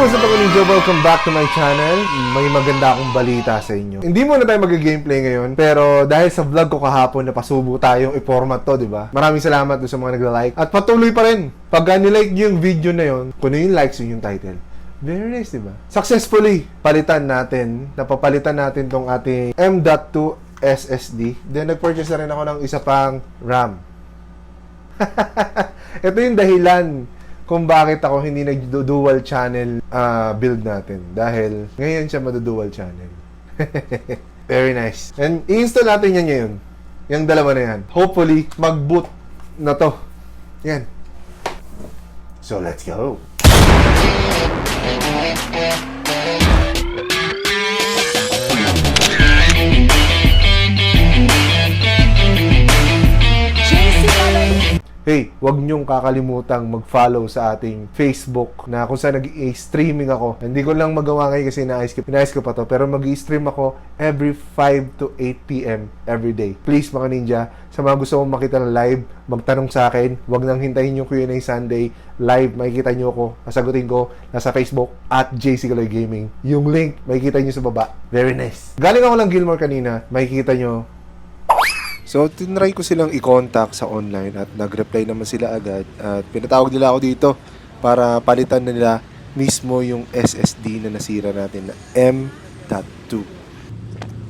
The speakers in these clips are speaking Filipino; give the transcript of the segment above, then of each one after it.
what's up mga ninja? Welcome back to my channel. May maganda akong balita sa inyo. Hindi muna tayo mag-gameplay ngayon, pero dahil sa vlog ko kahapon na pasubo tayong i-format to, di ba? Maraming salamat doon sa mga nagla-like. At patuloy pa rin. Pag nilike nyo yung video na yon, kuno yung likes yun yung title. Very nice, di ba? Successfully, napapalitan natin tong ating M.2 SSD. Then nag-purchase na rin ako ng isa pang RAM. Ito yung dahilan kung bakit ako hindi nag-dual channel build natin. Dahil ngayon siya madu-dual channel. Very nice. And i-install natin yan ngayon. Yung dalawa na yan. Hopefully, mag-boot na to. Yan. So, let's go. Hey, wag niyong kakalimutang mag-follow sa ating Facebook na kung saan nag-i-streaming ako. Hindi ko lang magawa ngayon kasi inaayos ko pa to. Pero mag-i-stream ako every 5 to 8 p.m. every day. Please mga ninja, sa mga gusto mong makita ng live, magtanong sa akin. Wag nang hintayin yung Q&A Sunday. Live, makikita niyo ako. Sasagutin ko. Nasa Facebook at JC Galoy Gaming. Yung link, makikita niyo sa baba. Very nice. Galing ako lang Gilmore kanina. Makikita niyo. So, tinry ko silang i-contact sa online at nag-reply naman sila agad. At pinatawag nila ako dito para palitan na nila mismo yung SSD na nasira natin na M.2.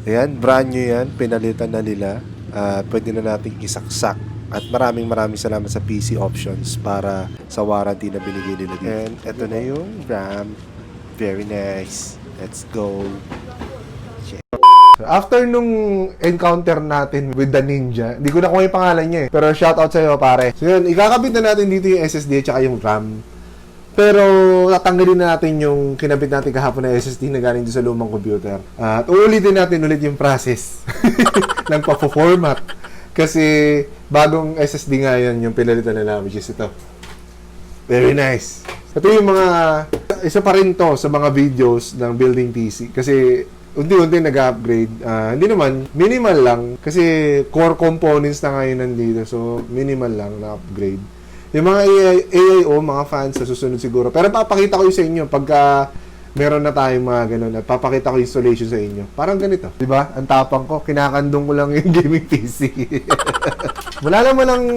Ayan, brand new yan. Pinalitan na nila. Pwede na nating isaksak. At maraming salamat sa PC Options para sa warranty na binigay nila dito. And eto na yung RAM. Very nice. Let's go. After nung encounter natin with the ninja, hindi ko na kung yung pangalan niya eh. Pero shoutout sa'yo pare. So yun, ikakabit na natin dito yung SSD at saka yung RAM. Pero tatanggalin na natin yung kinabit natin kahapon na SSD na galing sa lumang computer. At uulitin natin ulit yung process ng pa-format. Kasi bagong SSD nga yan yung pinalitan na namin, which is ito. Very nice. Ito yung mga, isa pa rin to sa mga videos ng building PC. Kasi unti-unti nag-upgrade. Hindi naman, minimal lang. Kasi core components na ngayon nandito. So, minimal lang na upgrade. Yung mga AIO, mga fans sa susunod siguro. Pero papakita ko yun sa inyo pagka meron na tayong mga ganun. At papakita ko yung installation sa inyo. Parang ganito. Diba? Ang tapang ko. Kinakandong ko lang yung gaming PC. Wala naman ang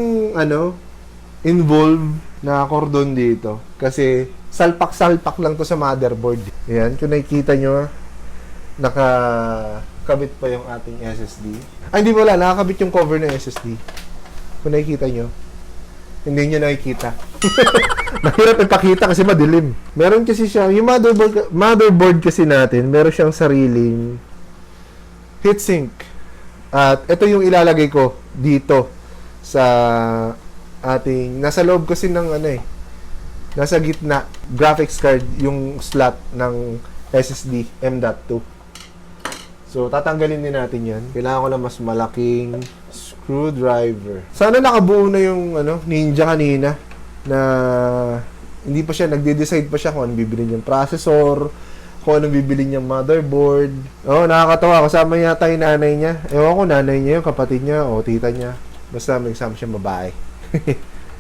involved na cordon dito. Kasi salpak-salpak lang to sa motherboard. Ayan, kung nakikita nyo, nakakabit pa yung ating SSD. Ay, hindi wala. Nakakabit yung cover ng SSD. Kung nakikita nyo. Hindi nyo nakikita. Mahirap ipakita kasi madilim. Meron kasi siya, yung motherboard kasi natin, meron siyang sariling heatsink. At ito yung ilalagay ko dito sa ating, nasa loob kasi ng nasa gitna, graphics card, yung slot ng SSD M.2. So, tatanggalin din natin yan. Kailangan ko lang mas malaking screwdriver. Sana nakabuo na yung ninja kanina na hindi pa siya, nagde-decide pa siya kung anong bibili niyang processor, kung anong bibili niyang motherboard. Nakakatawa. Kasama yata yung nanay niya. Ewan ko, nanay niya yung kapatid niya o tita niya. Basta may kasama siya babae.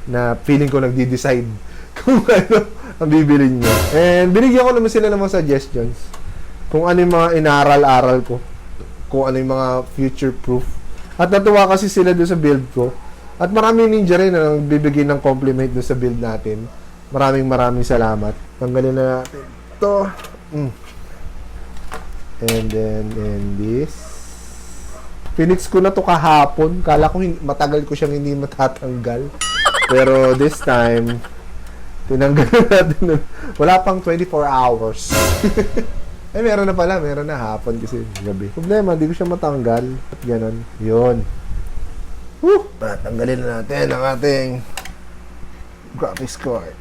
Na feeling ko nagde-decide kung ano ang bibili niya. And binigyan ko naman sila ng mga suggestions. Kung ano yung mga inaral-aral ko. Kung ano yung mga future-proof. At natuwa kasi sila doon sa build ko. At maraming ninja rin na nagbibigay ng compliment doon sa build natin. Maraming salamat. Tanggalin na natin ito. And then, this. Pinix ko na to kahapon. Kala ko matagal ko siyang hindi matatanggal. Pero this time, tinanggal natin. Wala pang 24 hours. Eh, meron na pala. Meron na hapon kasi gabi. Problema, hindi ko siya matanggal. At ganun. Yun. Tanggalin na natin ang ating graphics card.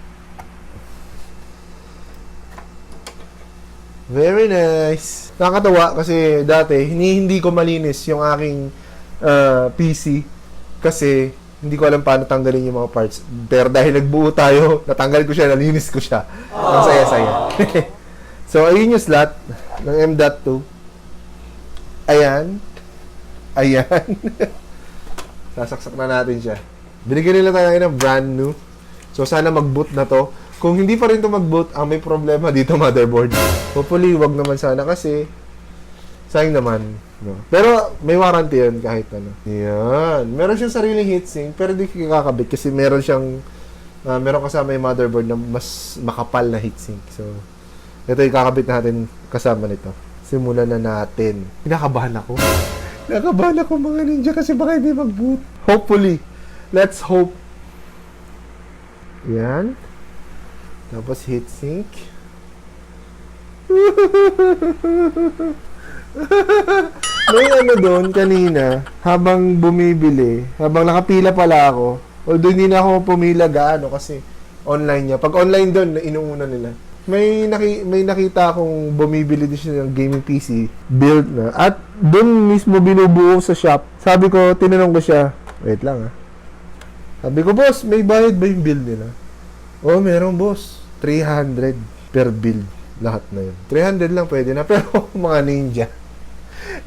Very nice. Nakakatawa kasi dati, hindi ko malinis yung aking PC. Kasi hindi ko alam paano tanggalin yung mga parts. Pero dahil nagbuo tayo, natanggal ko siya, nalinis ko siya. Ang saya-saya. So, ayun yung slot ng M.2. Ayan. Sasaksak na natin siya. Binigyan nila tayo ng brand new. So, sana mag-boot na to. Kung hindi pa rin ito mag-boot, ang may problema dito motherboard. Hopefully, wag naman sana kasi sayang naman. No? Pero may warranty yan kahit ano. Yan. Meron siyang sariling heatsink pero di kakabit kasi meron siyang meron kasama yung motherboard na mas makapal na heatsink. So, ito yung kakabit natin kasama nito. Simulan na natin. Kinakabahan ako. Kinakabahan ako mga ninja kasi baka hindi mag-boot. Hopefully. Let's hope. Yan. Tapos heatsink. May ano doon kanina, habang bumibili, habang nakapila pala ako, although hindi na ako pumila gaano kasi online niya. Pag online doon, inuuna nila. May nakita akong bumibili din siya ng gaming PC, build na. At doon mismo binubuo sa shop. Sabi ko, tinanong ko siya, wait lang ah. Sabi ko, boss, may bayad ba yung build nila? Oh, meron boss. 300 per build. Lahat na yun. 300 lang pwede na. Pero mga ninja,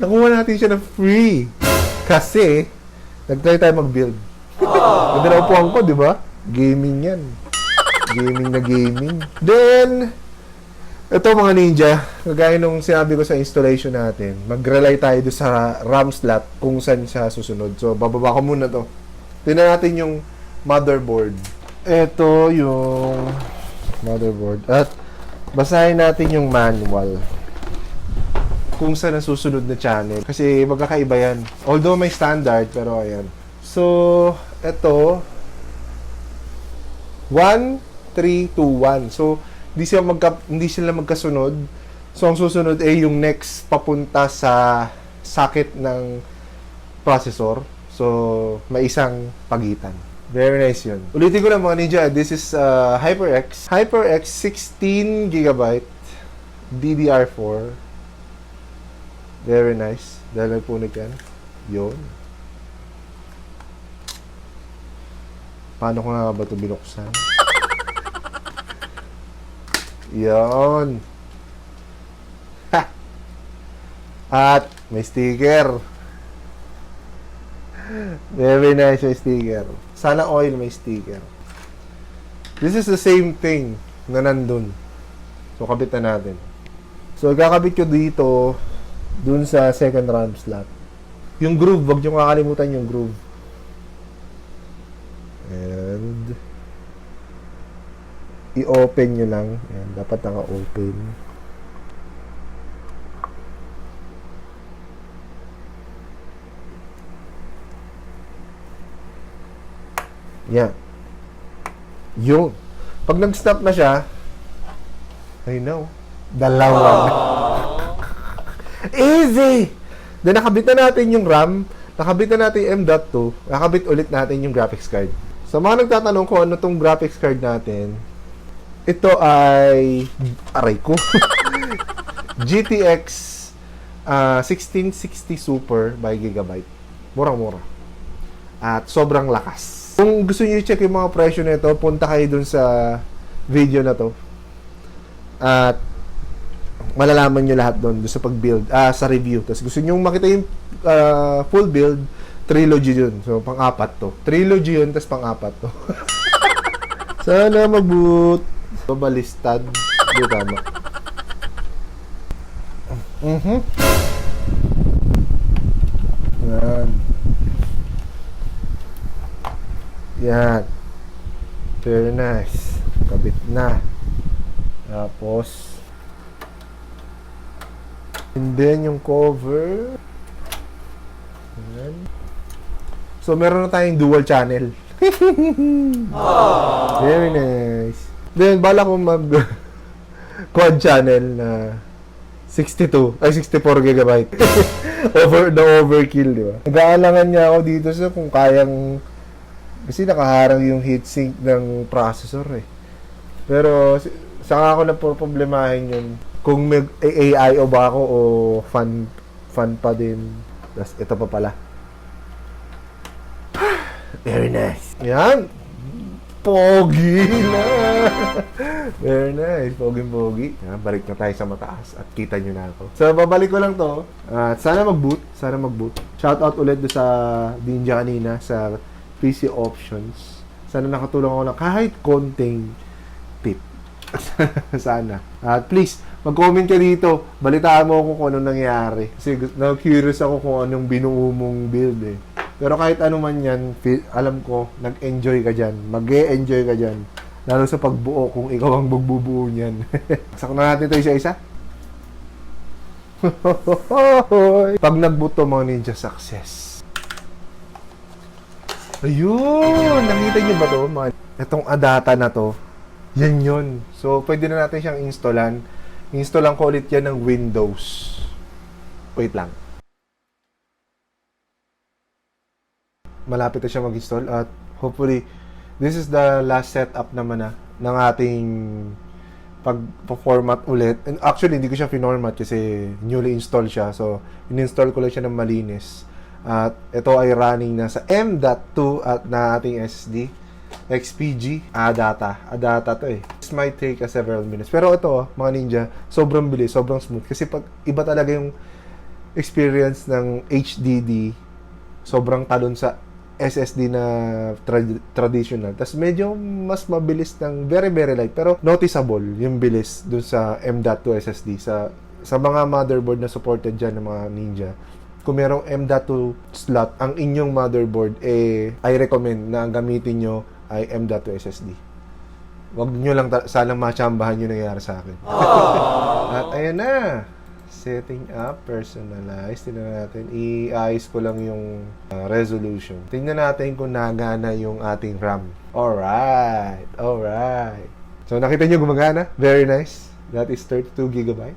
nakuha natin siya ng free. Kasi, nag-try tayo mag-build. Ganda na upuan ko, di ba? Gaming yan. Gaming na gaming. Then, ito mga ninja, kagaya nung sinabi ko sa installation natin, mag-rely tayo doon sa RAM slot kung saan siya susunod. So, bababa ko muna to. Tingnan natin yung motherboard. Ito yung motherboard. At basahin natin yung manual kung saan ang susunod na channel. Kasi magkakaiba yan. Although may standard, pero ayan. So, ito 1, 3, 2, 1. So, hindi sila magkasunod. So, ang susunod ay yung next papunta sa socket ng processor. So, may isang pagitan. Very nice yun. Ulitin ko lang mga ninja. This is HyperX. HyperX 16GB DDR4. Very nice. Dahil may punit yan. Yun. Paano ko nga ba ito binuksan? Yun. Ha! At may sticker. Very nice may sticker. Sana oil may sticker. This is the same thing na nandun. So, kabit na natin. So, kakabit ko dito dun sa second RAM slot. Yung groove, wag nyo kakalimutan yung groove. And i-open nyo lang. Ayan, dapat naka-open. Yan. Yun. Pag nag-stop na siya, I know. Dalawa. Easy! Then, nakabit na natin yung RAM, nakabit na natin yung M.2, nakabit ulit natin yung graphics card. Sa mga nagtatanong kung ano tong graphics card natin, ito ay, aray ko, GTX 1660 Super by Gigabyte. Murang-mura. At sobrang lakas. Kung gusto niyo i-check yung mga presyo nito, punta kayo dun sa video na to. At malalaman nyo lahat doon sa pag-build, sa review. Tapos gusto nyo makita yung full build, trilogy yun. So, pang-apat to. Trilogy yun, tapos pang-apat to. Sana mag-boot. So, balistad. Hindi tama. Yan. Yan. Very nice. Kabit na. Tapos, and then yung cover. Ayan. So, meron na tayong dual channel. Very nice. Then, bala ko mag quad channel na 64 GB. Overkill, di ba? Nag-aalangan niya ako dito sa kung kayang, kasi nakaharang yung heatsink ng processor eh. Pero, saka ako na problemahin yun. Kung may AI o ba ako o fan pa din. Tapos ito pa pala. Very nice. Yan. Pogi na. Very nice. Pogi-pogi. Yan, balik na tayo sa mataas at kita nyo na ako. So, babalik ko lang to. At sana mag-boot. Sana mag-boot. Shoutout ulit do sa Ninja kanina sa PC options. Sana nakatulong ako ng kahit konting tip. Sana. At please, mag-comment ka dito. Balitaan mo ako kung anong nangyari. Kasi na-curious ako kung anong binuo mong build eh. Pero kahit ano man yan, alam ko, nag-enjoy ka dyan. Mag-e-enjoy ka dyan. Lalo sa pagbuo kung ikaw ang magbubuo niyan. Sak na natin ito isa-isa. Pag nagbuto mga ninja, success. Ayun! Nakita niyo ba to? Itong Adata na to, yan yun. So, pwede na natin siyang installan. Installan ko ulit yan ng Windows. Wait lang. Malapit na siya mag-install at hopefully, this is the last setup naman ng ating pag-format ulit. And actually, hindi ko siya finormat kasi newly installed siya. So, in-install ko lang siya ng malinis. At ito ay running na sa M.2 at na ating SSD. XPG, Adata. Adata to eh. This might take several minutes. Pero ito, mga ninja, sobrang bilis, sobrang smooth. Kasi pag iba talaga yung experience ng HDD, sobrang talon sa SSD na traditional. Tapos medyo mas mabilis ng very very light pero noticeable yung bilis dun sa M.2 SSD sa mga motherboard na supported dyan ng mga ninja. Kung merong M.2 slot ang inyong motherboard, I recommend na ang gamitin nyo ay M.2 SSD. Wag nyo lang sanang machambahan yung nangyari sa akin. At ayan na, setting up, personalize. Tingnan natin, i-ayos ko lang yung resolution. Tingnan natin kung nagana yung ating RAM. Alright. So, nakita nyo gumagana? Very nice. That is 32 GB.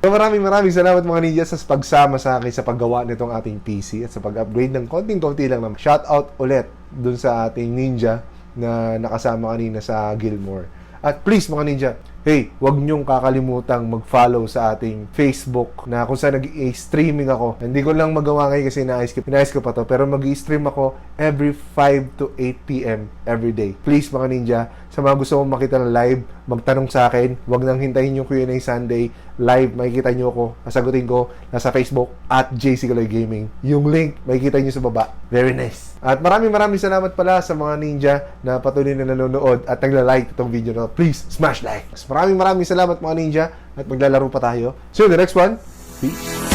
So, maraming salamat mga ninja sa pagsama sa akin sa paggawa nitong ating PC at sa pag-upgrade ng konting-konti lang naman. Shout out ulit dun sa ating ninja na nakasama kanina sa Gilmore. At please mga ninja, hey, huwag niyong kakalimutang mag-follow sa ating Facebook na kung saan nag-i-streaming ako. Hindi ko lang magawa ngayon kasi inaayos ko pa to. Pero mag-i-stream ako every 5 to 8 p.m. every day. Please mga ninja, sa mga gusto mong makita ng live, magtanong sa akin. Huwag nang hintayin yung Q&A Sunday. Live, makikita nyo ako. Sasagutin ko nasa Facebook at JC Galoy Gaming. Yung link, makikita nyo sa baba. Very nice. At maraming salamat pala sa mga ninja na patuloy na nanonood at nagla-like itong video na. Please, smash like. Maraming salamat mga ninja at maglalaro pa tayo. See you in the next one. Peace.